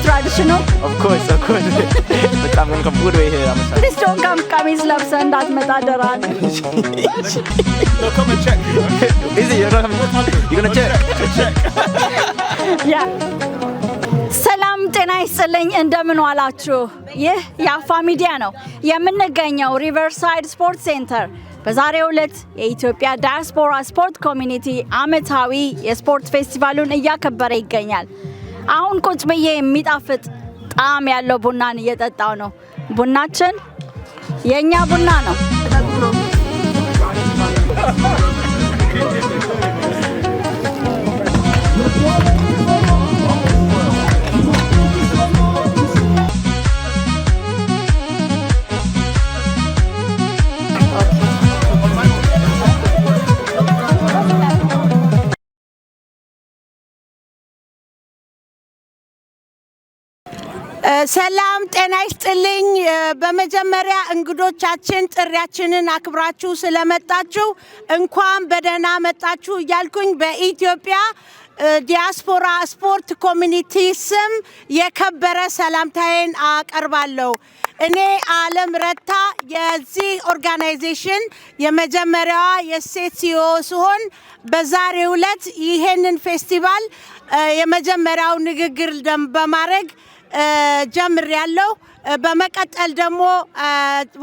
traditional? Of course. But I'm going to come all the way here. Please don't come kameez labsa እንዳትመጣ ደራን. They'll come and check. Is it? You're going to check? Yeah. ሰላም ጤና ይስጥልኝ እንደምን ዋላችሁ? ይህ የአፋ ሚዲያ ነው። የምንገኘው ሪቨርሳይድ ስፖርት ሴንተር በዛሬው ዕለት የኢትዮጵያ ዳያስፖራ ስፖርት ኮሚኒቲ አመታዊ የስፖርት ፌስቲቫሉን እያከበረ ይገኛል። አሁን ቁጭ ብዬ የሚጣፍጥ ጣዕም ያለው ቡናን እየጠጣው ነው። ቡናችን የኛ ቡና ነው። ሰላም ጤና ይስጥልኝ። በመጀመሪያ እንግዶቻችን ጥሪያችንን አክብራችሁ ስለመጣችሁ እንኳን በደህና መጣችሁ እያልኩኝ በኢትዮጵያ ዲያስፖራ ስፖርት ኮሚኒቲ ስም የከበረ ሰላምታዬን አቀርባለሁ። እኔ አለም ረታ የዚህ ኦርጋናይዜሽን የመጀመሪያዋ የሴት ሲኦ ሲሆን በዛሬው ዕለት ይሄንን ፌስቲቫል የመጀመሪያው ንግግር በማድረግ ጀምር ያለው በመቀጠል ደግሞ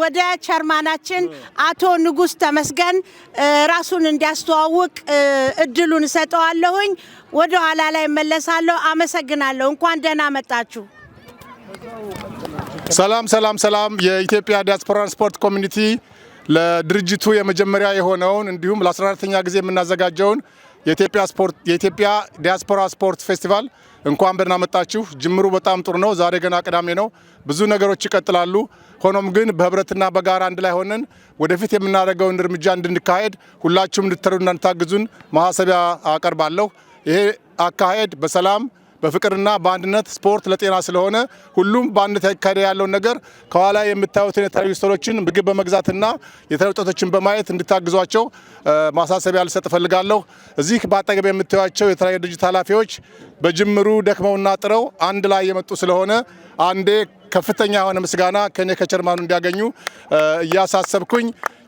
ወደ ቸርማናችን አቶ ንጉስ ተመስገን ራሱን እንዲያስተዋውቅ እድሉን ሰጠዋለሁኝ። ወደ ኋላ ላይ መለሳለሁ። አመሰግናለሁ። እንኳን ደህና መጣችሁ። ሰላም የኢትዮጵያ ዲያስፖራ ስፖርት ኮሚኒቲ ለድርጅቱ የመጀመሪያ የሆነውን እንዲሁም ለ14ኛ ጊዜ የምናዘጋጀውን የኢትዮጵያ ዲያስፖራ ስፖርት ፌስቲቫል እንኳን በደህና መጣችሁ። ጅምሩ በጣም ጥሩ ነው። ዛሬ ገና ቅዳሜ ነው። ብዙ ነገሮች ይቀጥላሉ። ሆኖም ግን በህብረትና በጋራ አንድ ላይ ሆነን ወደፊት የምናደርገውን እርምጃ እንድንካሄድ ሁላችሁም እንድትረዱና እንድታግዙን ማሳሰቢያ አቀርባለሁ። ይሄ አካሄድ በሰላም በፍቅርና በአንድነት ስፖርት ለጤና ስለሆነ ሁሉም በአንድ ተካሄደ ያለውን ነገር ከኋላ የምታዩትን የተለያዩ ስቶሮችን ምግብ በመግዛትና የተለያዩ ወጣቶችን በማየት እንድታግዟቸው ማሳሰቢያ ልሰጥ እፈልጋለሁ። እዚህ በአጠገብ የምታዩቸው የተለያዩ ድርጅት ኃላፊዎች በጅምሩ ደክመውና ጥረው አንድ ላይ የመጡ ስለሆነ አንዴ ከፍተኛ የሆነ ምስጋና ከኔ ከቸርማኑ እንዲያገኙ እያሳሰብኩኝ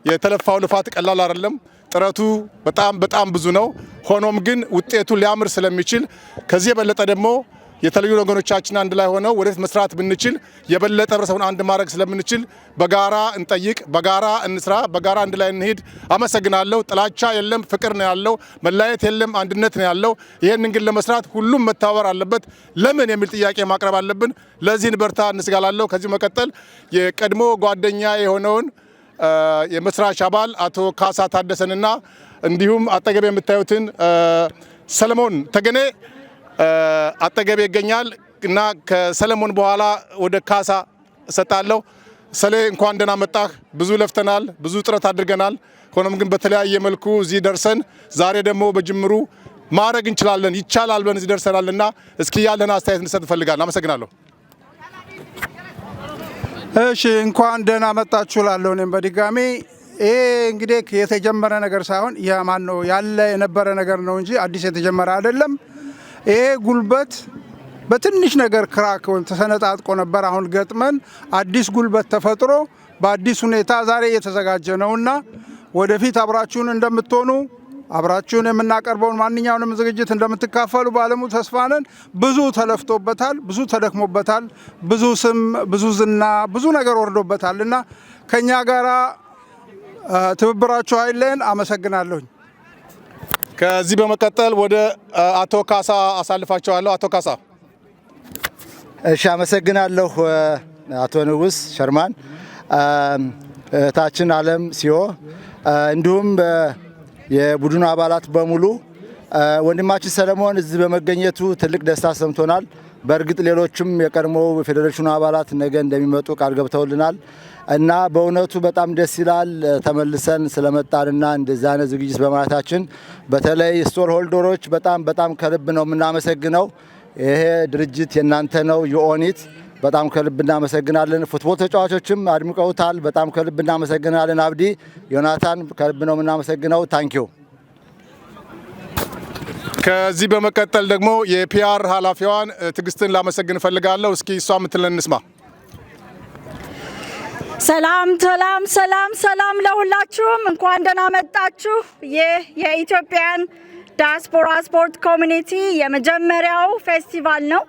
የተለፋው ልፋት ቀላል አይደለም። ጥረቱ በጣም ብዙ ነው። ሆኖም ግን ውጤቱ ሊያምር ስለሚችል ከዚህ የበለጠ ደግሞ የተለዩ ወገኖቻችን አንድ ላይ ሆነው ወደፊት መስራት ብንችል የበለጠ ህብረተሰቡን አንድ ማድረግ ስለምንችል በጋራ እንጠይቅ፣ በጋራ እንስራ፣ በጋራ አንድ ላይ እንሂድ። አመሰግናለሁ። ጥላቻ የለም፣ ፍቅር ነው ያለው። መለያየት የለም፣ አንድነት ነው ያለው። ይሄንን ግን ለመስራት ሁሉም መተባበር አለበት። ለምን የሚል ጥያቄ ማቅረብ አለብን። ለዚህን በርታ እንስጋላለሁ። ከዚህ መቀጠል የቀድሞ ጓደኛ የሆነውን የመስራች አባል አቶ ካሳ ታደሰንና እንዲሁም አጠገብ የምታዩትን ሰለሞን ተገኔ አጠገብ ይገኛል እና ከሰለሞን በኋላ ወደ ካሳ እሰጣለሁ። ሰሌ እንኳን ደህና መጣህ። ብዙ ለፍተናል፣ ብዙ ጥረት አድርገናል። ሆኖም ግን በተለያየ መልኩ እዚህ ደርሰን ዛሬ ደግሞ በጅምሩ ማድረግ እንችላለን፣ ይቻላል ብለን እዚህ ደርሰናልና እስኪ ያለን አስተያየት እንድሰጥ እፈልጋለሁ። አመሰግናለሁ። እሺ እንኳን ደህና መጣችሁ ላለሁ እኔም በድጋሚ ይሄ እንግዲህ የተጀመረ ነገር ሳይሆን ያማን ነው ያለ የነበረ ነገር ነው እንጂ አዲስ የተጀመረ አይደለም። ይሄ ጉልበት በትንሽ ነገር ክራክ ወይም ተሰነጣጥቆ ነበር። አሁን ገጥመን አዲስ ጉልበት ተፈጥሮ በአዲስ ሁኔታ ዛሬ እየተዘጋጀ ነውና ወደፊት አብራችሁን እንደምትሆኑ አብራችሁን የምናቀርበውን ማንኛውንም ዝግጅት እንደምትካፈሉ ባለሙ ተስፋ ነን። ብዙ ተለፍቶበታል፣ ብዙ ተደክሞበታል፣ ብዙ ስም፣ ብዙ ዝና፣ ብዙ ነገር ወርዶበታልና ከኛ ጋራ ትብብራችሁ አይለን። አመሰግናለሁ። ከዚህ በመቀጠል ወደ አቶ ካሳ አሳልፋቸዋለሁ። አቶ ካሳ። እሺ አመሰግናለሁ። አቶ ንጉስ ሸርማን፣ እህታችን አለም ሲዮ፣ እንዲሁም የቡድኑ አባላት በሙሉ ወንድማችን ሰለሞን እዚህ በመገኘቱ ትልቅ ደስታ ሰምቶናል። በእርግጥ ሌሎችም የቀድሞ ፌዴሬሽኑ አባላት ነገ እንደሚመጡ ቃል ገብተውልናል እና በእውነቱ በጣም ደስ ይላል። ተመልሰን ስለመጣንና እንደዚህ አይነት ዝግጅት በማለታችን በተለይ ስቶር ሆልደሮች በጣም ከልብ ነው የምናመሰግነው። ይሄ ድርጅት የናንተ ነው የኦኒት በጣም ከልብ እናመሰግናለን። ፉትቦል ተጫዋቾችም አድምቀውታል። በጣም ከልብ እናመሰግናለን። አብዲ ዮናታን ከልብ ነው የምናመሰግነው። ታንኪዩ። ከዚህ በመቀጠል ደግሞ የፒአር ኃላፊዋን ትግስትን ላመሰግን ፈልጋለሁ። እስኪ እሷ የምትለን እንስማ። ሰላም ሰላም ሰላም ሰላም ለሁላችሁም እንኳን ደህና መጣችሁ። ይህ የኢትዮጵያን ዲያስፖራ ስፖርት ኮሚኒቲ የመጀመሪያው ፌስቲቫል ነው።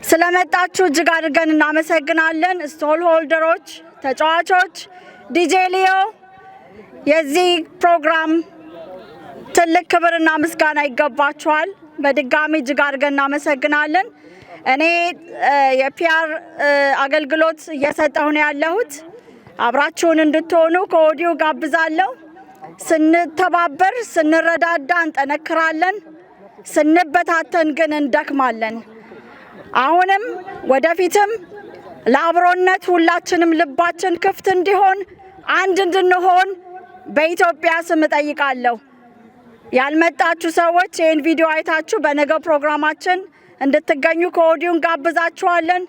ስለመጣችሁ እጅግ አድርገን እናመሰግናለን። ስቶል ሆልደሮች፣ ተጫዋቾች፣ ዲጄ ሊዮ የዚህ ፕሮግራም ትልቅ ክብርና ምስጋና ይገባችኋል። በድጋሚ እጅግ አድርገን እናመሰግናለን። እኔ የፒአር አገልግሎት እየሰጠሁ ነው ያለሁት። አብራችሁን እንድትሆኑ ከወዲሁ ጋብዛለሁ። ስንተባበር፣ ስንረዳዳ እንጠነክራለን፣ ስንበታተን ግን እንደክማለን። አሁንም ወደፊትም ለአብሮነት ሁላችንም ልባችን ክፍት እንዲሆን አንድ እንድንሆን በኢትዮጵያ ስም እጠይቃለሁ። ያልመጣችሁ ሰዎች ይህን ቪዲዮ አይታችሁ በነገው ፕሮግራማችን እንድትገኙ ከወዲሁ እንጋብዛችኋለን።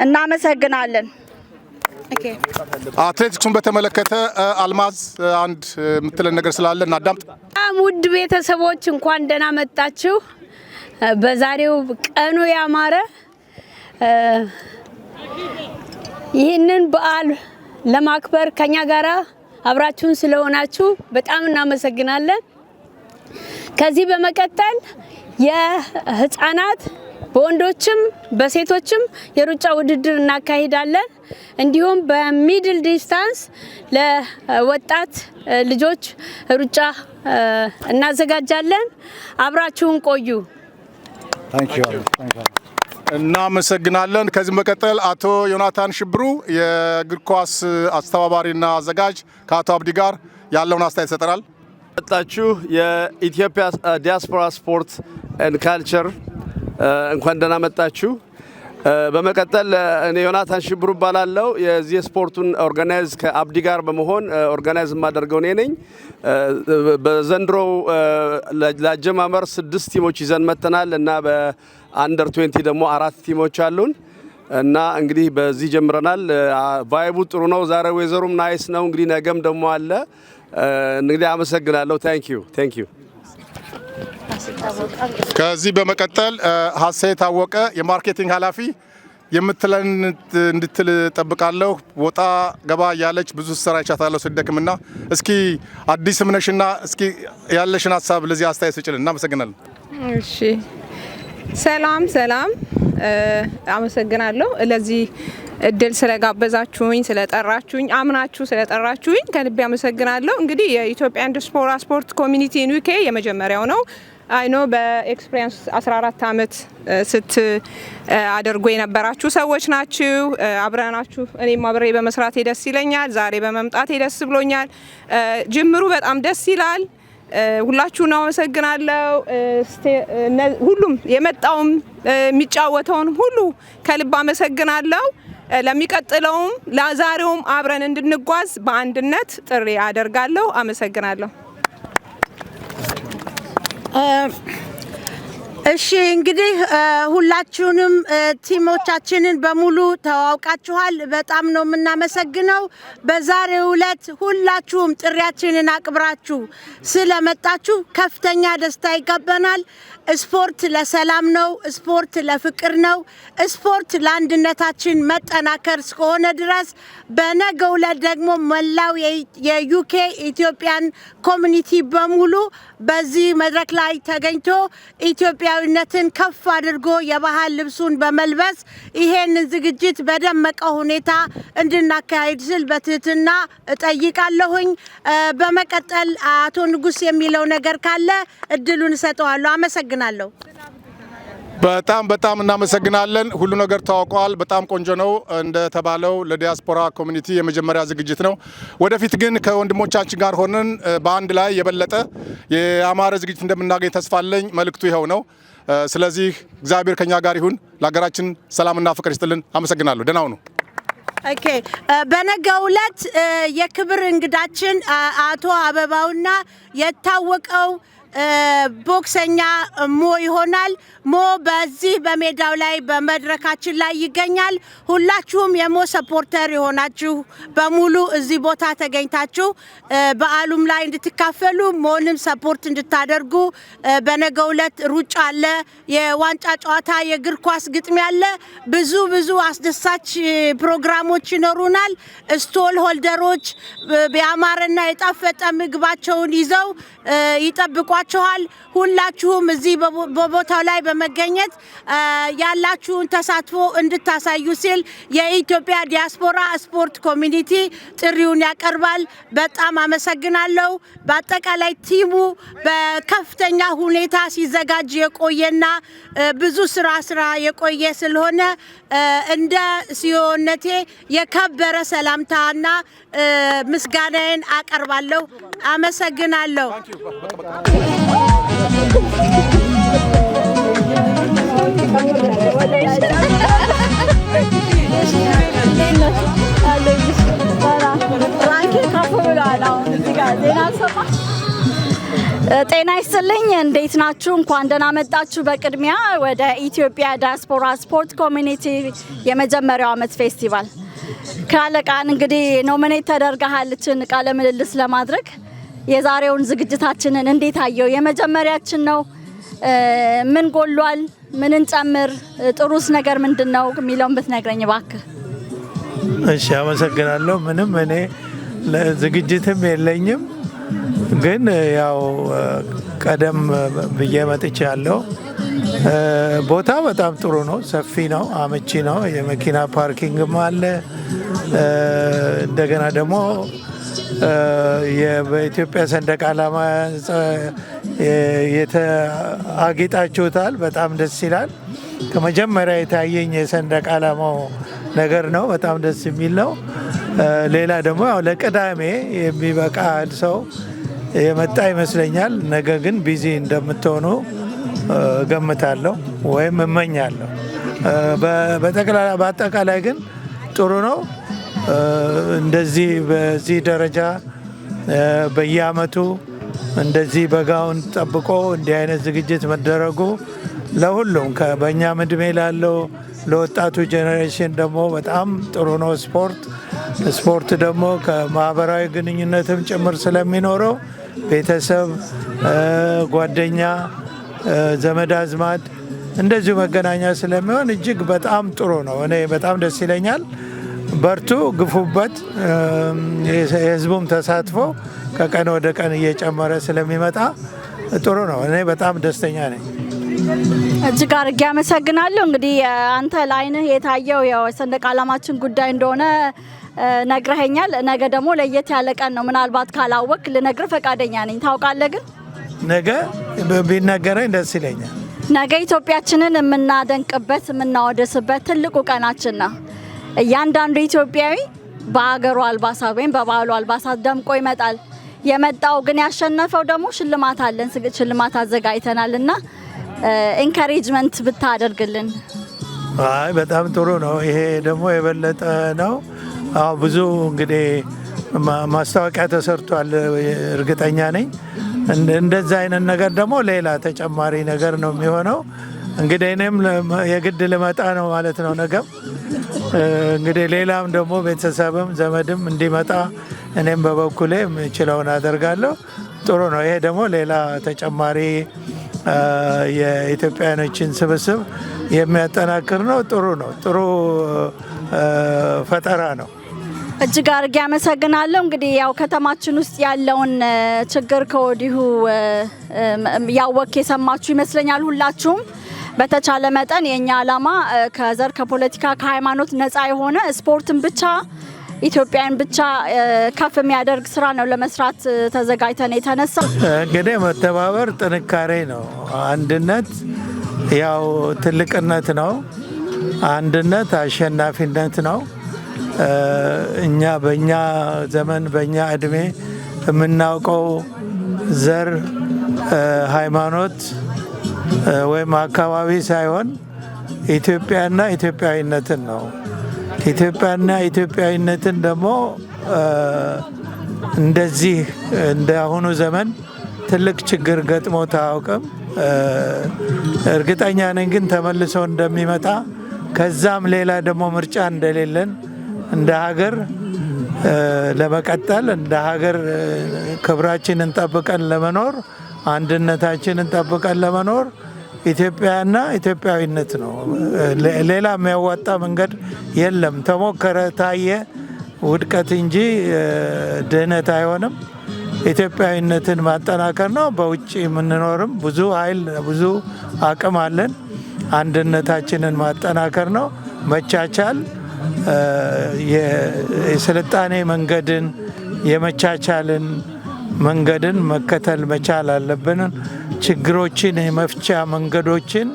እናመሰግናለን። አትሌቲክሱን በተመለከተ አልማዝ አንድ የምትለን ነገር ስላለ እናዳምጥ። ውድ ቤተሰቦች እንኳን ደህና መጣችሁ። በዛሬው ቀኑ ያማረ ይህንን በዓል ለማክበር ከኛ ጋራ አብራችሁን ስለሆናችሁ በጣም እናመሰግናለን። ከዚህ በመቀጠል የህፃናት በወንዶችም በሴቶችም የሩጫ ውድድር እናካሂዳለን። እንዲሁም በሚድል ዲስታንስ ለወጣት ልጆች ሩጫ እናዘጋጃለን። አብራችሁን ቆዩ። እናመሰግናለን። ከዚህ በመቀጠል አቶ ዮናታን ሽብሩ የእግር ኳስ አስተባባሪና አዘጋጅ ከአቶ አብዲ ጋር ያለውን አስተያየት ይሰጠናል። መጣችሁ የኢትዮጵያ ዲያስፖራ ስፖርት ኤንድ ካልቸር እንኳን ደህና መጣችሁ። በመቀጠል እኔ ዮናታን ሽብሩ እባላለሁ። የዚህ ስፖርቱን ኦርጋናይዝ ከአብዲ ጋር በመሆን ኦርጋናይዝ የማደርገው እኔ ነኝ። በዘንድሮው ለአጀማመር 6 ቲሞች ይዘን መጥተናል እና በአንደር 20 ደግሞ 4 ቲሞች አሉን እና እንግዲህ በዚህ ጀምረናል። ቫይቡ ጥሩ ነው። ዛሬ ዌዘሩም ናይስ ነው። እንግዲህ ነገም ደግሞ አለ። እንግዲህ አመሰግናለሁ። ታንክ ዩ። ከዚህ በመቀጠል ሀሴት ታወቀ የማርኬቲንግ ኃላፊ የምትለን እንድትል ጠብቃለሁ። ወጣ ገባ ያለች ብዙ ስራ ይቻታለሁ ስደክምና እስኪ አዲስ ምነሽና እስኪ ያለሽን ሀሳብ ለዚህ አስተያየት ስጭልን። እናመሰግናለን። እሺ፣ ሰላም አመሰግናለሁ ለዚህ እድል ስለጋበዛችሁኝ፣ ስለጠራችሁኝ፣ አምናችሁ ስለጠራችሁኝ ከልቤ አመሰግናለሁ። እንግዲህ የኢትዮጵያን ዲያስፖራ ስፖርት ኮሚኒቲ ዩኬ የመጀመሪያው ነው። አይኖ በኤክስፒሪየንስ 14 ዓመት አድርጎ የነበራችሁ ሰዎች ናችሁ። አብረናችሁ እኔም አብሬ በመስራቴ ደስ ይለኛል። ዛሬ በመምጣቴ ደስ ብሎኛል። ጅምሩ በጣም ደስ ይላል። ሁላችሁን አመሰግናለሁ። ሁሉም የመጣውም የሚጫወተውም ሁሉ ከልብ አመሰግናለሁ። ለሚቀጥለውም ለዛሬውም አብረን እንድንጓዝ በአንድነት ጥሪ አደርጋለሁ። አመሰግናለሁ። እሺ እንግዲህ ሁላችሁንም ቲሞቻችንን በሙሉ ተዋውቃችኋል። በጣም ነው የምናመሰግነው። በዛሬው ዕለት ሁላችሁም ጥሪያችንን አክብራችሁ ስለመጣችሁ ከፍተኛ ደስታ ይገባናል። ስፖርት ለሰላም ነው። ስፖርት ለፍቅር ነው። ስፖርት ለአንድነታችን መጠናከር እስከሆነ ድረስ በነገው ዕለት ደግሞ መላው የዩኬ ኢትዮጵያን ኮሚኒቲ በሙሉ በዚህ መድረክ ላይ ተገኝቶ ኢትዮጵያዊነትን ከፍ አድርጎ የባህል ልብሱን በመልበስ ይሄንን ዝግጅት በደመቀ ሁኔታ እንድናካሄድ ስል በትህትና እጠይቃለሁኝ። በመቀጠል አቶ ንጉስ የሚለው ነገር ካለ እድሉን እሰጠዋለሁ። አመሰግናለሁ። በጣም እናመሰግናለን። ሁሉ ነገር ታውቋል። በጣም ቆንጆ ነው። እንደተባለው ለዲያስፖራ ኮሚኒቲ የመጀመሪያ ዝግጅት ነው። ወደፊት ግን ከወንድሞቻችን ጋር ሆነን በአንድ ላይ የበለጠ የአማረ ዝግጅት እንደምናገኝ ተስፋ አለኝ። መልእክቱ ይኸው ነው። ስለዚህ እግዚአብሔር ከኛ ጋር ይሁን። ለሀገራችን ሰላምና ፍቅር ይስጥልን። አመሰግናለሁ። ደህና ሁኑ። ኦኬ። በነገው ዕለት የክብር እንግዳችን አቶ አበባውና የታወቀው ቦክሰኛ ሞ ይሆናል። ሞ በዚህ በሜዳው ላይ በመድረካችን ላይ ይገኛል። ሁላችሁም የሞ ሰፖርተር የሆናችሁ በሙሉ እዚህ ቦታ ተገኝታችሁ በዓሉም ላይ እንድትካፈሉ ሞንም ሰፖርት እንድታደርጉ በነገው ዕለት ሩጫ አለ፣ የዋንጫ ጨዋታ፣ የእግር ኳስ ግጥሚያ አለ። ብዙ አስደሳች ፕሮግራሞች ይኖሩናል። ስቶል ሆልደሮች ያማረና የጣፈጠ ምግባቸውን ይዘው ይጠብቋችኋል። ሁላችሁም እዚህ በቦታው ላይ በመገኘት ያላችሁን ተሳትፎ እንድታሳዩ ሲል የኢትዮጵያ ዲያስፖራ ስፖርት ኮሚኒቲ ጥሪውን ያቀርባል። በጣም አመሰግናለሁ። በአጠቃላይ ቲሙ በከፍተኛ ሁኔታ ሲዘጋጅ የቆየና ብዙ ስራ የቆየ ስለሆነ እንደ ሲዮነቴ የከበረ ሰላምታና ምስጋናዬን አቀርባለሁ። አመሰግናለሁ። ጤና ይስጥልኝ። እንዴት ናችሁ? እንኳን ደህና መጣችሁ። በቅድሚያ ወደ ኢትዮጵያ ዲያስፖራ ስፖርት ኮሚኒቲ የመጀመሪያው ዓመት ፌስቲቫል ካለቃን እንግዲህ ኖሚኔት ተደርጋለችን ቃለ ምልልስ ለማድረግ የዛሬውን ዝግጅታችንን እንዴት አየው? የመጀመሪያችን ነው። ምን ጎሏል? ምን እንጨምር? ጥሩስ ነገር ምንድነው የሚለውን ብትነግረኝ እባክህ። እሺ፣ አመሰግናለሁ። ምንም እኔ ለዝግጅትም የለኝም፣ ግን ያው ቀደም ብዬ መጥቻለሁ። ቦታ በጣም ጥሩ ነው፣ ሰፊ ነው፣ አመቺ ነው። የመኪና ፓርኪንግም አለ። እንደገና ደግሞ በኢትዮጵያ ሰንደቅ ዓላማ አጊጣችሁታል። በጣም ደስ ይላል። ከመጀመሪያ የታየኝ የሰንደቅ ዓላማው ነገር ነው። በጣም ደስ የሚል ነው። ሌላ ደግሞ ያው ለቅዳሜ የሚበቃ ሰው የመጣ ይመስለኛል። ነገ ግን ቢዚ እንደምትሆኑ ገምታለሁ ወይም እመኛለሁ። በአጠቃላይ ግን ጥሩ ነው። እንደዚህ በዚህ ደረጃ በየአመቱ እንደዚህ በጋውን ጠብቆ እንዲህ አይነት ዝግጅት መደረጉ ለሁሉም በእኛም እድሜ ላለው ለወጣቱ ጄኔሬሽን ደግሞ በጣም ጥሩ ነው። ስፖርት ደግሞ ከማህበራዊ ግንኙነትም ጭምር ስለሚኖረው ቤተሰብ፣ ጓደኛ፣ ዘመድ አዝማድ እንደዚሁ መገናኛ ስለሚሆን እጅግ በጣም ጥሩ ነው። እኔ በጣም ደስ ይለኛል። በርቱ፣ ግፉበት። የህዝቡም ተሳትፎ ከቀን ወደ ቀን እየጨመረ ስለሚመጣ ጥሩ ነው። እኔ በጣም ደስተኛ ነኝ። እጅግ አድርጌ አመሰግናለሁ። እንግዲህ አንተ ለዓይንህ የታየው የሰንደቅ ዓላማችን ጉዳይ እንደሆነ ነግረኸኛል። ነገ ደግሞ ለየት ያለ ቀን ነው። ምናልባት ካላወቅ ልነግር ፈቃደኛ ነኝ። ታውቃለህ? ግን ነገ ቢነገረኝ ደስ ይለኛል። ነገ ኢትዮጵያችንን የምናደንቅበት የምናወደስበት ትልቁ ቀናችን ነው። እያንዳንዱ ኢትዮጵያዊ በአገሩ አልባሳት ወይም በባህሉ አልባሳት ደምቆ ይመጣል። የመጣው ግን ያሸነፈው ደግሞ ሽልማት አለን። ሽልማት አዘጋጅተናል እና ኢንካሬጅመንት ብታደርግልን። አይ በጣም ጥሩ ነው። ይሄ ደግሞ የበለጠ ነው። ብዙ እንግዲህ ማስታወቂያ ተሰርቷል፣ እርግጠኛ ነኝ። እንደዛ አይነት ነገር ደግሞ ሌላ ተጨማሪ ነገር ነው የሚሆነው። እንግዲህ እኔም የግድ ልመጣ ነው ማለት ነው ነገም። እንግዲህ ሌላም ደግሞ ቤተሰብም ዘመድም እንዲመጣ እኔም በበኩሌ የምችለውን አደርጋለሁ። ጥሩ ነው። ይሄ ደግሞ ሌላ ተጨማሪ የኢትዮጵያኖችን ስብስብ የሚያጠናክር ነው። ጥሩ ነው። ጥሩ ፈጠራ ነው። እጅግ አድርጌ አመሰግናለሁ። እንግዲህ ያው ከተማችን ውስጥ ያለውን ችግር ከወዲሁ ያወቅ የሰማችሁ ይመስለኛል ሁላችሁም። በተቻለ መጠን የኛ ዓላማ ከዘር ከፖለቲካ ከሃይማኖት ነፃ የሆነ ስፖርትን ብቻ ኢትዮጵያን ብቻ ከፍ የሚያደርግ ስራ ነው ለመስራት ተዘጋጅተን የተነሳ። እንግዲህ መተባበር ጥንካሬ ነው። አንድነት ያው ትልቅነት ነው። አንድነት አሸናፊነት ነው። እኛ በእኛ ዘመን በእኛ እድሜ የምናውቀው ዘር፣ ሃይማኖት ወይም አካባቢ ሳይሆን ኢትዮጵያና ኢትዮጵያዊነትን ነው። ኢትዮጵያና ኢትዮጵያዊነትን ደግሞ እንደዚህ እንደ አሁኑ ዘመን ትልቅ ችግር ገጥሞ ታውቅም። እርግጠኛ ነኝ ግን ተመልሶ እንደሚመጣ ከዛም ሌላ ደግሞ ምርጫ እንደሌለን እንደ ሀገር ለመቀጠል እንደ ሀገር ክብራችንን ጠብቀን ለመኖር አንድነታችንን ጠብቀን ለመኖር ኢትዮጵያና ኢትዮጵያዊነት ነው። ሌላ የሚያዋጣ መንገድ የለም። ተሞከረ፣ ታየ፣ ውድቀት እንጂ ድህነት አይሆንም። ኢትዮጵያዊነትን ማጠናከር ነው። በውጭ የምንኖርም ብዙ ኃይል ብዙ አቅም አለን። አንድነታችንን ማጠናከር ነው። መቻቻል የስልጣኔ መንገድን የመቻቻልን መንገድን መከተል መቻል አለብን። ችግሮችን የመፍቻ መንገዶችን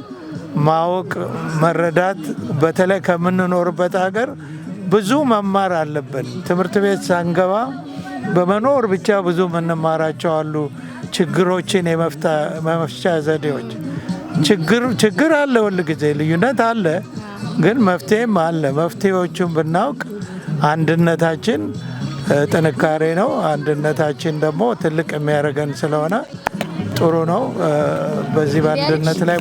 ማወቅ መረዳት፣ በተለይ ከምንኖርበት ሀገር ብዙ መማር አለብን። ትምህርት ቤት ሳንገባ በመኖር ብቻ ብዙ የምንማራቸው አሉ። ችግሮችን የመፍቻ ዘዴዎች ችግር አለ፣ ሁል ጊዜ ልዩነት አለ፣ ግን መፍትሄም አለ። መፍትሄዎቹን ብናውቅ አንድነታችን ጥንካሬ ነው። አንድነታችን ደግሞ ትልቅ የሚያደርገን ስለሆነ ጥሩ ነው። በዚህ በአንድነት ላይ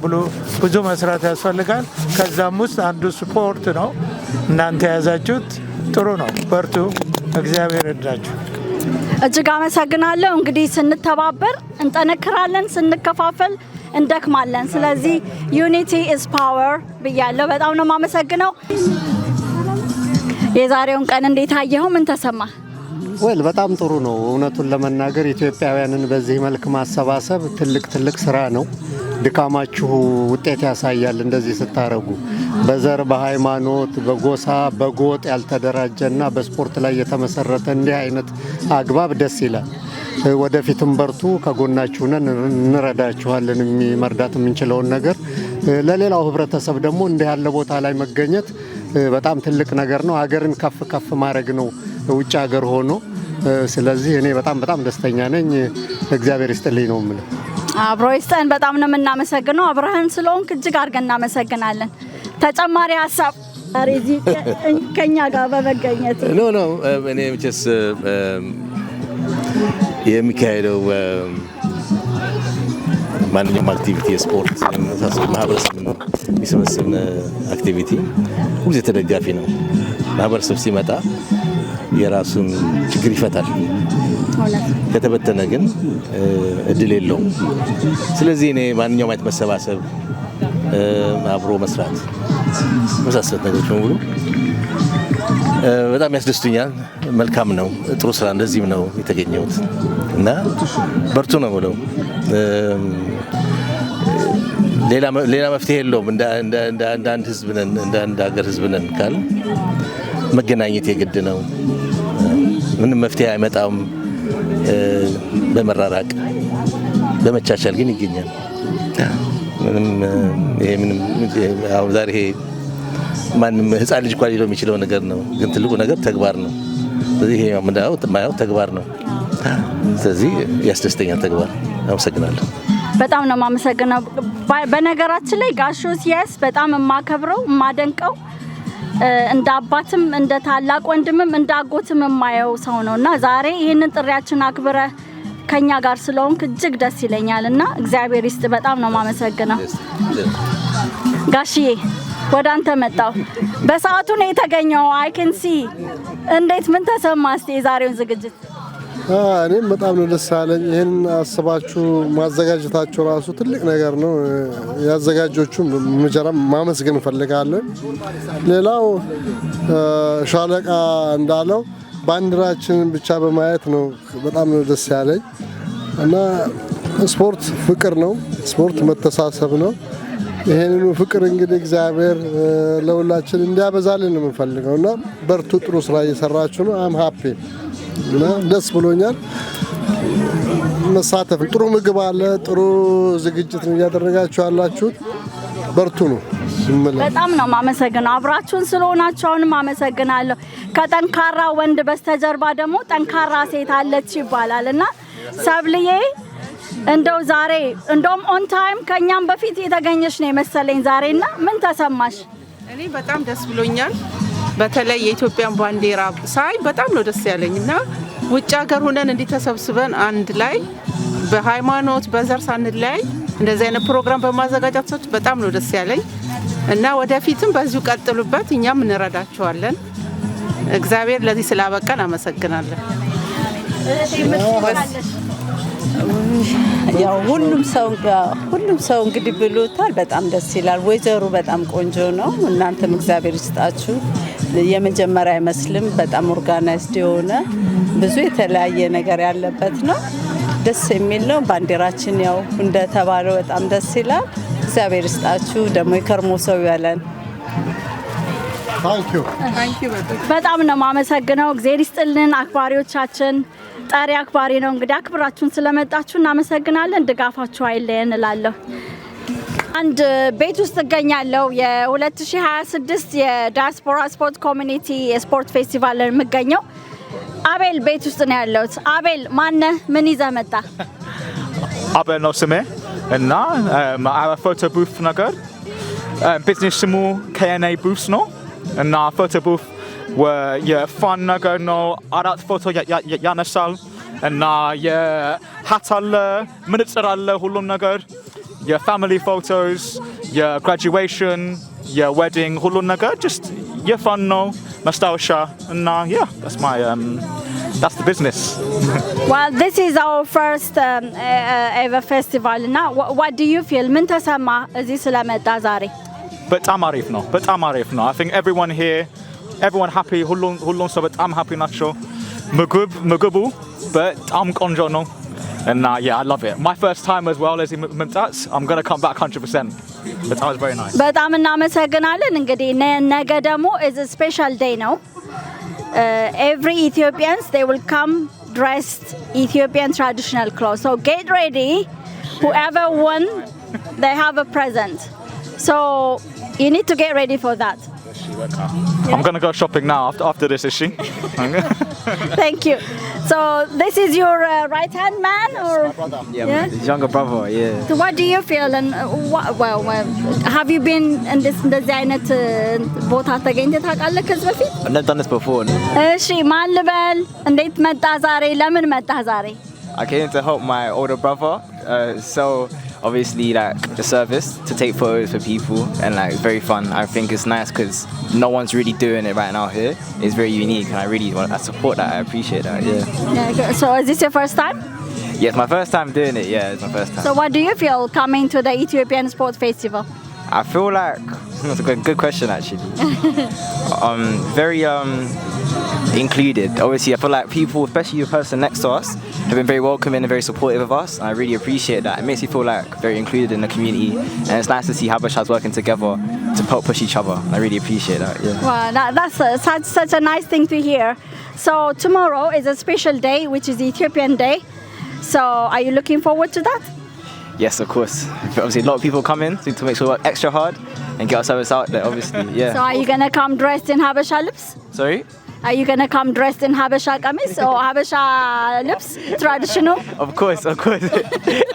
ብዙ መስራት ያስፈልጋል። ከዛም ውስጥ አንዱ ስፖርት ነው። እናንተ የያዛችሁት ጥሩ ነው። በርቱ፣ እግዚአብሔር ይርዳችሁ። እጅግ አመሰግናለሁ። እንግዲህ ስንተባበር እንጠነክራለን፣ ስንከፋፈል እንደክማለን። ስለዚህ ዩኒቲ ኢዝ ፓወር ብያለሁ። በጣም ነው የማመሰግነው። የዛሬውን ቀን እንዴት አየኸው? ምን ተሰማ? ወል በጣም ጥሩ ነው። እውነቱን ለመናገር ኢትዮጵያውያንን በዚህ መልክ ማሰባሰብ ትልቅ ስራ ነው። ድካማችሁ ውጤት ያሳያል። እንደዚህ ስታረጉ በዘር፣ በሃይማኖት፣ በጎሳ፣ በጎጥ ያልተደራጀና በስፖርት ላይ የተመሰረተ እንዲህ አይነት አግባብ ደስ ይላል። ወደፊትም በርቱ፣ ከጎናችሁ ነን፣ እንረዳችኋለን። መርዳት የምንችለውን ነገር ለሌላው ህብረተሰብ ደግሞ እንዲህ ያለ ቦታ ላይ መገኘት በጣም ትልቅ ነገር ነው። ሀገርን ከፍ ማድረግ ነው ውጭ ሀገር ሆኖ። ስለዚህ እኔ በጣም ደስተኛ ነኝ። እግዚአብሔር ይስጥልኝ ነው የምለው። አብሮ ይስጠን። በጣም ነው የምናመሰግነው። አብረህን ስለሆንክ እጅግ አድርገን እናመሰግናለን። ተጨማሪ ሀሳብ እዚህ ከኛ ጋር በመገኘት ኖ እኔ መቼስ የሚካሄደው ማንኛውም አክቲቪቲ የስፖርት ማህበረሰብን የሚሰበስብ አክቲቪቲ ሁልጊዜ ተደጋፊ ነው። ማህበረሰብ ሲመጣ የራሱን ችግር ይፈታል። ከተበተነ ግን እድል የለውም። ስለዚህ እኔ ማንኛውም አይነት መሰባሰብ፣ አብሮ መስራት መሳሰሉት ነገሮች በሙሉ በጣም ያስደስቱኛል። መልካም ነው፣ ጥሩ ስራ። እንደዚህም ነው የተገኘሁት እና በርቱ ነው ብለው ሌላ መፍትሄ የለውም። እንደ አንድ ህዝብ ነን፣ እንደ አንድ ሀገር ህዝብ ነን ካል መገናኘት የግድ ነው። ምንም መፍትሄ አይመጣም በመራራቅ በመቻቻል ግን ይገኛል። ምንም አሁን ዛሬ ማንም ህፃን ልጅ እንኳን ሊለው የሚችለው ነገር ነው። ግን ትልቁ ነገር ተግባር ነው። ስለዚህ ይሄ የማየው ተግባር ነው። ስለዚህ ያስደስተኛል ተግባር። አመሰግናለሁ። በጣም ነው የማመሰግነው። በነገራችን ላይ ጋሾስ በጣም የማከብረው የማደንቀው እንደ አባትም እንደ ታላቅ ወንድምም እንደ አጎትም የማየው ሰው ነውና ዛሬ ይህንን ጥሪያችን አክብረ ከኛ ጋር ስለሆንክ እጅግ ደስ ይለኛልና እግዚአብሔር ይስጥ። በጣም ነው የማመሰግነው። ጋሽዬ ወደ አንተ መጣው። በሰዓቱ ነው የተገኘው። አይ ካን ሲ እንዴት ምን ተሰማ? እስቲ የዛሬውን ዝግጅት እኔም በጣም ነው ደስ ያለኝ። ይህን አስባችሁ ማዘጋጀታችሁ ራሱ ትልቅ ነገር ነው። ያዘጋጆቹም መጀመሪያ ማመስገን እፈልጋለሁ። ሌላው ሻለቃ እንዳለው ባንዲራችንን ብቻ በማየት ነው በጣም ነው ደስ ያለኝ እና ስፖርት ፍቅር ነው። ስፖርት መተሳሰብ ነው። ይሄንኑ ፍቅር እንግዲህ እግዚአብሔር ለሁላችን እንዲያበዛልን ነው የምንፈልገው እና በርቱ። ጥሩ ስራ እየሰራችሁ ነው። አም ሃፒ እና ደስ ብሎኛል። መሳተፍ ጥሩ ምግብ አለ። ጥሩ ዝግጅት ነው እያደረጋችሁ ያላችሁት። በርቱ ነው። በጣም ነው ማመሰግነው። አብራችሁን ስለሆናችሁ አሁንም አመሰግናለሁ። ከጠንካራ ወንድ በስተጀርባ ደግሞ ጠንካራ ሴት አለች ይባላል እና ሰብልዬ እንደው ዛሬ እንደውም ኦን ታይም ከኛም በፊት የተገኘሽ ነው የመሰለኝ ዛሬና ምን ተሰማሽ? እኔ በጣም ደስ ብሎኛል። በተለይ የኢትዮጵያን ባንዲራ ሳይ በጣም ነው ደስ ያለኝና ውጭ ሀገር ሆነን እንዲተሰብስበን አንድ ላይ በሃይማኖት በዘር ሳንለያይ እንደዚህ አይነት ፕሮግራም በማዘጋጀታችሁ በጣም ነው ደስ ያለኝ እና ወደፊትም በዚሁ ቀጥሉበት፣ እኛም እንረዳችኋለን። እግዚአብሔር ለዚህ ስላበቃን አመሰግናለን። ያው ሁሉም ሰው እንግዲህ ብሎታል። በጣም ደስ ይላል። ወይዘሩ በጣም ቆንጆ ነው። እናንተም እግዚአብሔር ይስጣችሁ። የመጀመሪያ አይመስልም። በጣም ኦርጋናይዝድ የሆነ ብዙ የተለያየ ነገር ያለበት ነው። ደስ የሚል ነው። ባንዲራችን ያው እንደተባለው በጣም ደስ ይላል። እግዚአብሔር ይስጣችሁ። ደግሞ የከርሞ ሰው ያለን በጣም ነው የማመሰግነው። እግዚአብሔር ይስጥልን። አክባሪዎቻችን ጠሪ አክባሪ ነው እንግዲህ አክብራችሁን ስለመጣችሁ እናመሰግናለን። ድጋፋችሁ አይለየን እላለሁ። አንድ ቤት ውስጥ እገኛለሁ። የ2026 የዲያስፖራ ስፖርት ኮሚኒቲ የስፖርት ፌስቲቫል የምገኘው አቤል ቤት ውስጥ ነው ያለሁት። አቤል ማነህ? ምን ይዘህ መጣ? አቤል ነው ስሜ እና ፎቶ ቡት ነገር ቢዝነስ ስሙ KNA ቡት ነው እና ፎቶ ቡት የፋን ነገር ነው። 4 ፎቶ ያነሳል እና የሀት አለ፣ ምንጽር አለ፣ ሁሉም ነገር የፋሚሊ ፎቶስ፣ የግራጁዌሽን፣ የዌዲንግ ሁሉም ነገር ጀስት የፋን ነው መስታወሻ እና that's the business. Well, this is our first ever festival. Now, what do you feel? ምን ተሰማ እዚህ ስለመጣ ዛሬ? በጣም አሪፍ ነው። I think everyone here, everyone happy. ሁሉም ሰው በጣም happy ናቸው። ምግቡ በጣም ቆንጆ ነው እና I love it. My first time as well as መምጣት. I'm going to come back 100%. That was very nice. በጣም እናመሰግናለን። እንግዲህ ነገ ደግሞ is a special day ነው. Every Ethiopians they will come dressed Ethiopian traditional clothes. So get ready. Whoever won, they have a present. So you need to get ready for that. I'm going to go shopping now after this, is she? Thank you. So this is your right-hand man, or my brother. Yeah, his younger brother. Yeah. So what do you feel, and well, have you been in this አይነት ቦታ ተገኝተህ ታውቃለህ ከዚህ በፊት? I've never done this before. እሺ ማን ልበል? እንዴት መጣ ዛሬ? ለምን መጣ ዛሬ? I came to help my older brother. So obviously like the service to take photos for people and like it's very fun. I think it's nice because no one's really doing it right now here. It's very unique and I support that. I appreciate that. Yeah. So is this your first time? Yeah, it's my first time doing it. Yeah, it's my first time. So what do you feel coming to the Ethiopian Sports Festival? I feel like that's a good question actually. Very included. Obviously, I feel like people, especially the person next to us, have been very welcoming and very supportive of us. And I really appreciate that. It makes me feel like very included in the community, and it's nice to see Habashas working together to help push each other. I really appreciate that. Yeah. Wow, that's such a nice thing to hear. So tomorrow is a special day, which is Ethiopian Day. So are you looking forward to that? Yes, of course. Obviously, a lot of people come in to make sure we work extra hard and get ourselves out there. Obviously, yeah. So are you gonna come dressed in Habasha lips? Sorry. Are you gonna come dressed in Habasha kamis or Habasha lips, traditional? Of course.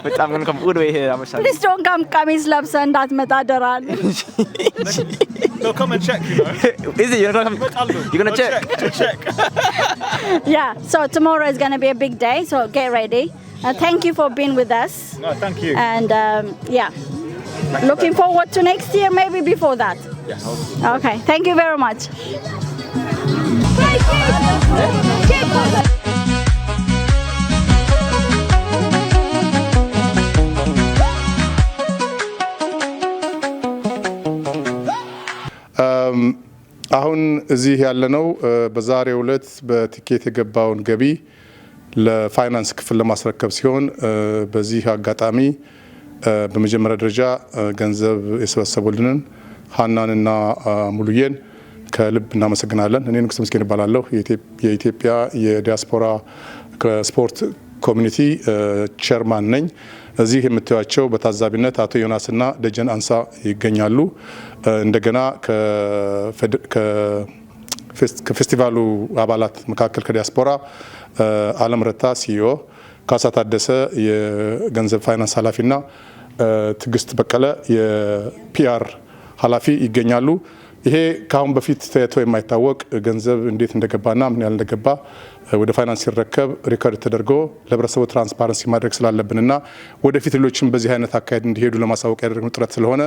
But I'm gonna come all the way here. Habasha. Please don't come kamis lips and that metadoran. They'll come and check, you know. Is it? You're gonna check? Check. Yeah. So tomorrow is gonna be a big day. So get ready. Thank you for being with us. No, thank you. And yeah, looking forward to next year, maybe before that. Yeah. Okay. Thank you very much. አሁን እዚህ ያለነው በዛሬው ዕለት በቲኬት የገባውን ገቢ ለፋይናንስ ክፍል ለማስረከብ ሲሆን በዚህ አጋጣሚ በመጀመሪያ ደረጃ ገንዘብ የሰበሰቡልንን ሀናንና ሙሉዬን ከልብ እናመሰግናለን። እኔ ንጉስ መስገን እባላለሁ። የኢትዮጵያ የዲያስፖራ ስፖርት ኮሚኒቲ ቸርማን ነኝ። እዚህ የምታዩቸው በታዛቢነት አቶ ዮናስና ደጀን አንሳ ይገኛሉ። እንደገና ከፌስቲቫሉ አባላት መካከል ከዲያስፖራ አለም ረታ ሲዮ፣ ካሳ ታደሰ የገንዘብ ፋይናንስ ኃላፊና ትግስት በቀለ የፒአር ኃላፊ ይገኛሉ። ይሄ ከአሁን በፊት ታይቶ የማይታወቅ ገንዘብ እንዴት እንደገባና ምን ያህል እንደገባ ወደ ፋይናንስ ሲረከብ ሪከርድ ተደርጎ ለህብረተሰቡ ትራንስፓረንሲ ማድረግ ስላለብንና ወደፊት ሌሎችም በዚህ አይነት አካሄድ እንዲሄዱ ለማሳወቅ ያደረግነው ጥረት ስለሆነ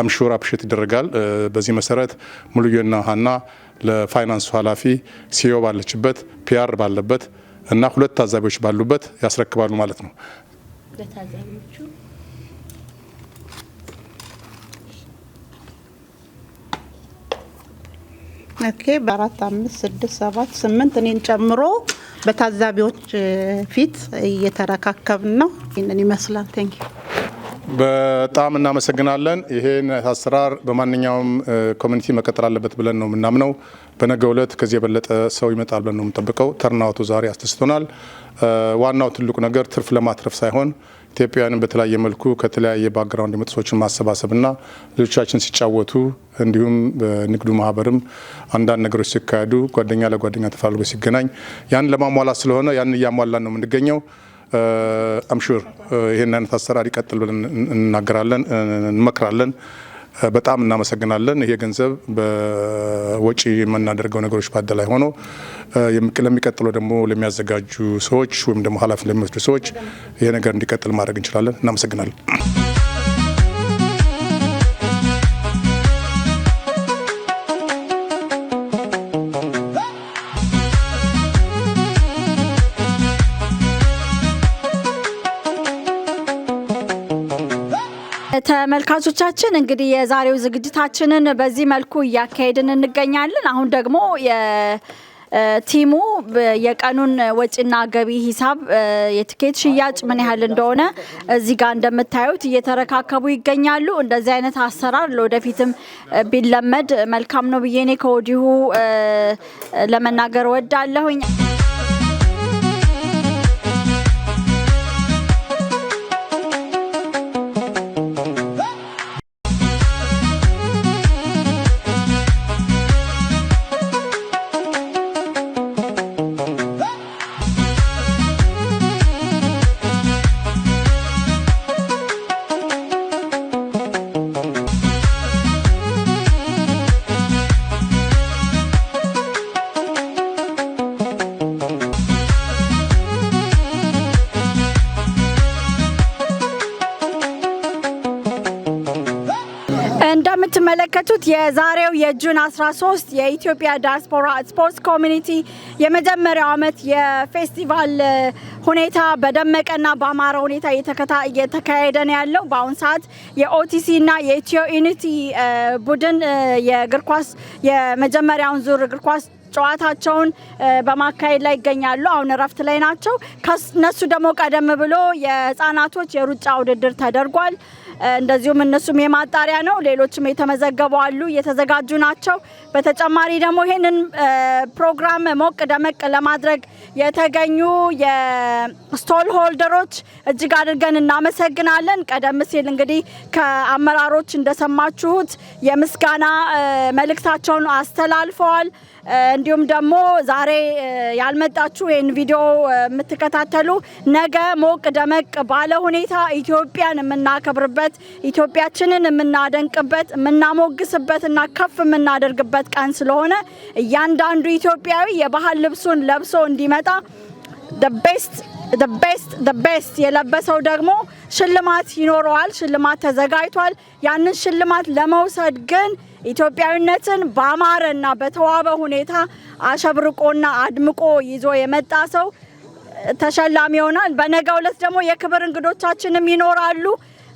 አምሹር አፕሪሼት ይደረጋል። በዚህ መሰረት ሙሉዬና ሀና ለፋይናንሱ ኃላፊ ሲኦ ባለችበት ፒአር ባለበት እና 2 ታዛቢዎች ባሉበት ያስረክባሉ ማለት ነው። ኦኬ በ4 5 6 7 8 እኔን ጨምሮ በታዛቢዎች ፊት እየተረካከብን ነው። ይሄንን ይመስላል። ቴንክ ዩ በጣም እናመሰግናለን። ይሄን አሰራር በማንኛውም ኮሚኒቲ መቀጠል አለበት ብለን ነው የምናምነው። በነገው ዕለት ከዚህ የበለጠ ሰው ይመጣል ብለን ነው የምንጠብቀው። ተርናውቱ ዛሬ አስደስቶናል። ዋናው ትልቁ ነገር ትርፍ ለማትረፍ ሳይሆን ኢትዮጵያውያንን በተለያየ መልኩ ከተለያየ ባክግራውንድ የመጡ ሰዎችን ማሰባሰብና ልጆቻችን ሲጫወቱ እንዲሁም በንግዱ ማህበርም አንዳንድ ነገሮች ሲካሄዱ ጓደኛ ለጓደኛ ተፋልጎ ሲገናኝ ያን ለማሟላት ስለሆነ ያን እያሟላን ነው የምንገኘው። አምሹር ይሄን አይነት አሰራር ይቀጥል ብለን እናገራለን፣ እንመክራለን። በጣም እናመሰግናለን። ይሄ ገንዘብ በወጪ የምናደርገው ነገሮች ባደላይ ሆኖ ለሚቀጥለው ደግሞ ለሚያዘጋጁ ሰዎች ወይም ደግሞ ኃላፊ ለሚወስዱ ሰዎች ይሄ ነገር እንዲቀጥል ማድረግ እንችላለን። እናመሰግናለን። ተመልካቾቻችን እንግዲህ የዛሬው ዝግጅታችንን በዚህ መልኩ እያካሄድን እንገኛለን። አሁን ደግሞ ቲሙ የቀኑን ወጪና ገቢ ሂሳብ የቲኬት ሽያጭ ምን ያህል እንደሆነ እዚህ ጋር እንደምታዩት እየተረካከቡ ይገኛሉ። እንደዚህ አይነት አሰራር ለወደፊትም ቢለመድ መልካም ነው ብዬ እኔ ከወዲሁ ለመናገር ወዳለሁኝ። እንደምትመለከቱት የዛሬው የጁን 13 የኢትዮጵያ ዲያስፖራ ስፖርትስ ኮሚኒቲ የመጀመሪያው ዓመት የፌስቲቫል ሁኔታ በደመቀና በአማረ ሁኔታ እየተካሄደ ነው ያለው። በአሁን ሰዓት የኦቲሲ እና የኢትዮ ዩኒቲ ቡድን የእግር ኳስ የመጀመሪያውን ዙር እግር ኳስ ጨዋታቸውን በማካሄድ ላይ ይገኛሉ። አሁን እረፍት ላይ ናቸው። ከነሱ ደግሞ ቀደም ብሎ የህፃናቶች የሩጫ ውድድር ተደርጓል። እንደዚሁም እነሱም የማጣሪያ ነው። ሌሎችም የተመዘገቡ አሉ፣ እየተዘጋጁ ናቸው። በተጨማሪ ደግሞ ይሄንን ፕሮግራም ሞቅ ደመቅ ለማድረግ የተገኙ የስቶል ሆልደሮች እጅግ አድርገን እናመሰግናለን። ቀደም ሲል እንግዲህ ከአመራሮች እንደሰማችሁት የምስጋና መልእክታቸውን አስተላልፈዋል። እንዲሁም ደግሞ ዛሬ ያልመጣችሁ ይህን ቪዲዮ የምትከታተሉ ነገ ሞቅ ደመቅ ባለ ሁኔታ ኢትዮጵያን የምናከብርበት ኢትዮጵያችንን የምናደንቅበት የምናሞግስበትና ከፍ የምናደርግበት ቀን ስለሆነ እያንዳንዱ ኢትዮጵያዊ የባህል ልብሱን ለብሶ እንዲመጣ the best የለበሰው ደግሞ ሽልማት ይኖረዋል። ሽልማት ተዘጋጅቷል። ያንን ሽልማት ለመውሰድ ግን ኢትዮጵያዊነትን በአማረና በተዋበ ሁኔታ አሸብርቆና አድምቆ ይዞ የመጣ ሰው ተሸላሚ ይሆናል። በነገው ዕለት ደግሞ የክብር እንግዶቻችንም ይኖራሉ።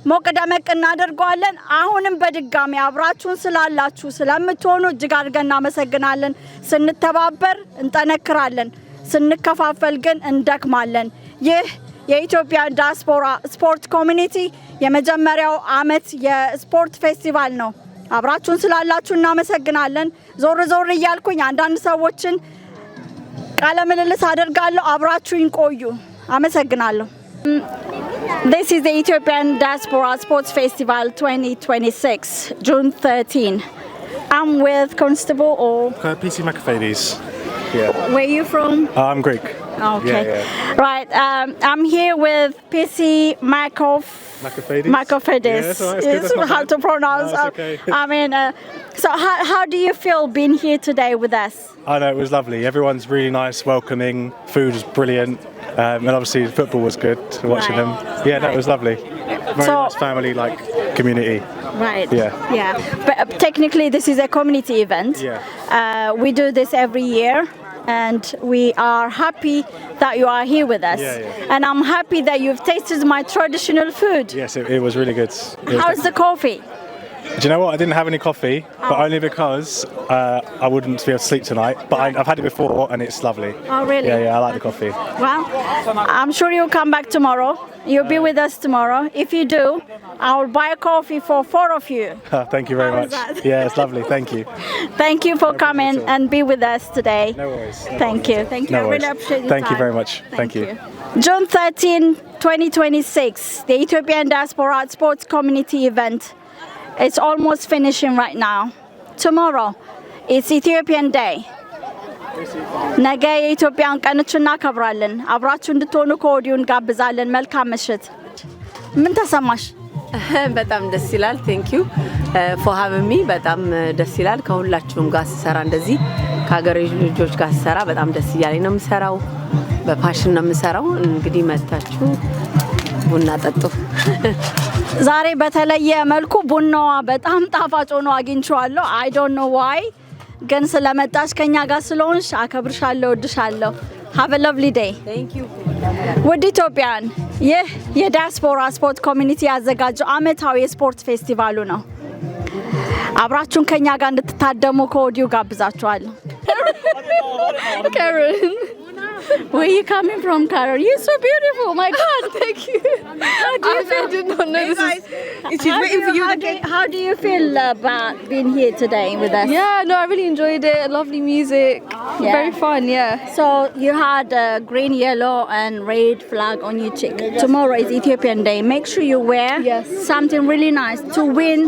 ሞቅ ደመቅ እናደርገዋለን። አሁንም በድጋሚ አብራችሁን ስላላችሁ ስለምትሆኑ እጅግ አድርገን እናመሰግናለን። ስንተባበር እንጠነክራለን፣ ስንከፋፈል ግን እንደክማለን። ይህ የኢትዮጵያ ዲያስፖራ ስፖርት ኮሚኒቲ የመጀመሪያው ዓመት የስፖርት ፌስቲቫል ነው። አብራችሁን ስላላችሁ እናመሰግናለን። ዞር ዞር እያልኩኝ አንዳንድ ሰዎችን ቃለ ምልልስ አደርጋለሁ። አብራችሁኝ ቆዩ። አመሰግናለሁ። This is the Ethiopian Diaspora Sports Festival 2026, June 13. I'm with Constable or PC McAfee's. Where are you from? I'm Greek. Okay. Yeah. Right. I'm here with PC Macafedis. Macafedis. Yeah, that's all right. That's good. That's not how bad. to pronounce. No, it's okay. I mean, so how do you feel being here today with us? I know, it was lovely. Everyone's really nice, welcoming. Food was brilliant. And obviously the football was good, watching them. Yeah, no, it was lovely. Very nice family, community. Right. Yeah. Yeah. But technically, this is a community event. Yeah. We do this every year. And we are happy that you are here with us. Yeah, yeah. And I'm happy that you've tasted my traditional food. Yes, it was really good. How's the coffee? Do you know what? I didn't have any coffee, but only because I wouldn't be able to sleep tonight. But I've had it before, and it's lovely. Oh, really? Yeah, I like the coffee. Well, I'm sure you'll come back tomorrow. You'll be with us tomorrow. If you do, I'll buy a coffee for 4 of you. Thank you very much. Yeah, it's lovely. Thank you. Thank you for coming and be with us today. No worries. Thank you. Thank you. No I really worries. appreciate your Thank you time. very much. Thank you. June 13, 2026, the Ethiopian Diaspora Sports Community event. It's almost finishing right now. Tomorrow, it's Ethiopian Day. ነገ የኢትዮጵያን ቀኖች እናከብራለን። አብራችሁ እንድትሆኑ ከወዲሁ እንጋብዛለን። መልካም ምሽት። ምን ተሰማሽ? በጣም ደስ ይላል። ቴንክ ዩ ፎር ሃቪንግ ሚ። በጣም ደስ ይላል። ከሁላችሁም ጋር ስሰራ እንደዚህ ከሀገሬ ልጆች ጋር ስሰራ በጣም ደስ እያለኝ ነው የምሰራው። በፓሽን ነው የምሰራው። እንግዲህ መታችሁ ቡና ጠጡ። ዛሬ በተለየ መልኩ ቡናዋ በጣም ጣፋጭ ሆኖ አግኝቼዋለሁ። አይ ዶንት ኖ ዋይ ግን ስለመጣሽ ከኛ ጋር ስለሆንሽ አከብርሻለሁ፣ እወድሻለሁ። ሃቭ አ ሎቭሊ ዴይ። ቴንክ ዩ። ውድ ኢትዮጵያን፣ ይህ የዲያስፖራ ስፖርት ኮሚኒቲ ያዘጋጀው ዓመታዊ የስፖርት ፌስቲቫሉ ነው። አብራችሁን ከኛ ጋር እንድትታደሙ ከወዲሁ ጋብዛችኋለሁ። Karen, where are you coming from, Karen? You're so beautiful. My God, thank you. How do you feel? I did not know this is. She's waiting for you to get. How do you feel about being here today with us? Yeah, no, I really enjoyed it. Lovely music. Yeah. Very fun, yeah. So you had a green, yellow, and red flag on your cheek. Tomorrow is Ethiopian Day. Make sure you wear something really nice to win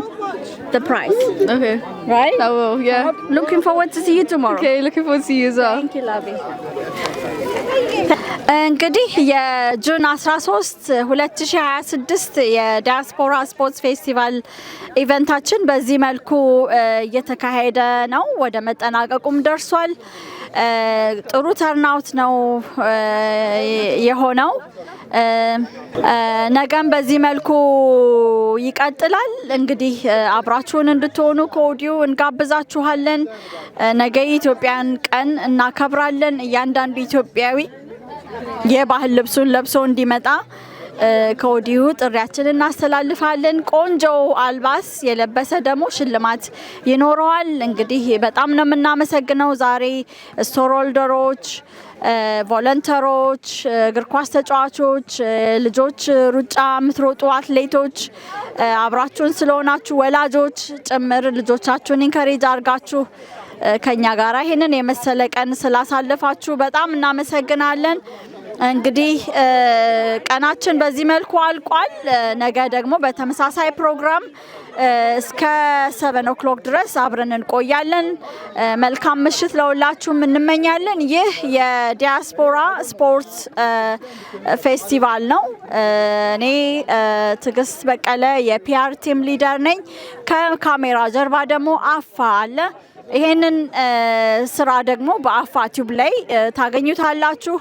the prize. Okay. Right? I will, yeah. Looking forward to see you tomorrow. Okay, looking forward to see you as well. Thank you, lovey. እንግዲህ የጁን 13 2026 የዲያስፖራ ስፖርትስ ፌስቲቫል ኢቨንታችን በዚህ መልኩ እየተካሄደ ነው። ወደ መጠናቀቁም ደርሷል። ጥሩ ተርናውት ነው የሆነው። ነገም በዚህ መልኩ ይቀጥላል። እንግዲህ አብራችሁን እንድትሆኑ ከወዲሁ እንጋብዛችኋለን። ነገ የኢትዮጵያን ቀን እናከብራለን። እያንዳንዱ ኢትዮጵያዊ የባህል ልብሱን ለብሶ እንዲመጣ ከወዲሁ ጥሪያችንን እናስተላልፋለን። ቆንጆ አልባስ የለበሰ ደግሞ ሽልማት ይኖረዋል። እንግዲህ በጣም ነው የምናመሰግነው። ዛሬ ስቶር ሆልደሮች፣ ቮለንተሮች፣ እግር ኳስ ተጫዋቾች፣ ልጆች ሩጫ የምትሮጡ አትሌቶች አብራችሁን ስለሆናችሁ ወላጆች ጭምር ልጆቻችሁን ኢንከሬጅ አድርጋችሁ ከኛ ጋር ይሄንን የመሰለ ቀን ስላሳለፋችሁ በጣም እናመሰግናለን። እንግዲህ ቀናችን በዚህ መልኩ አልቋል። ነገ ደግሞ በተመሳሳይ ፕሮግራም እስከ 7 o'clock ድረስ አብረን እንቆያለን። መልካም ምሽት ለሁላችሁም እንመኛለን። ይህ የዲያስፖራ ስፖርት ፌስቲቫል ነው። እኔ ትግስት በቀለ የፒአር ቲም ሊደር ነኝ። ከካሜራ ጀርባ ደግሞ አፋ አለ። ይሄንን ስራ ደግሞ በአፋ ቲዩብ ላይ ታገኙታላችሁ።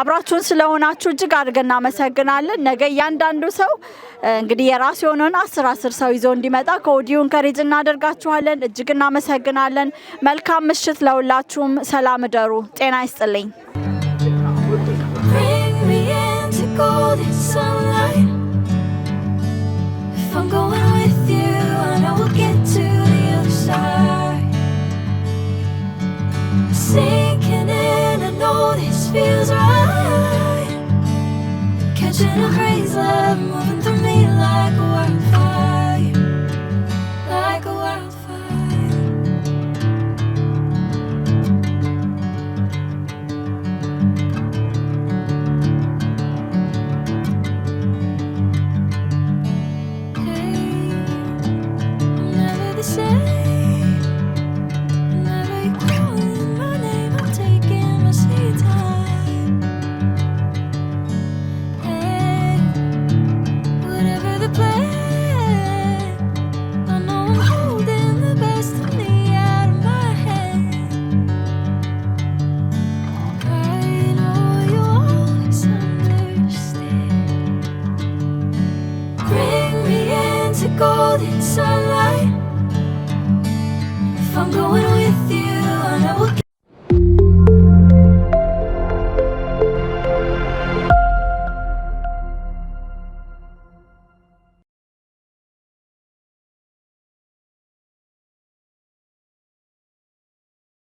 አብራችሁን ስለሆናችሁ እጅግ አድርገን እናመሰግናለን። ነገ እያንዳንዱ ሰው እንግዲህ የራሱ የሆነውን 10 ሰው ይዞ እንዲመጣ ከወዲሁ እንከሬጅ እናደርጋችኋለን። እጅግ እናመሰግናለን። መልካም ምሽት ለሁላችሁም። ሰላም እደሩ። ጤና ይስጥልኝ። Sinking in, I know this feels right. Catching a crazy love moving through me like a wildfire, like a wildfire. Hey, I'm never the same. Whenever you're calling my name, I'm taking my sweet time. with you, and I will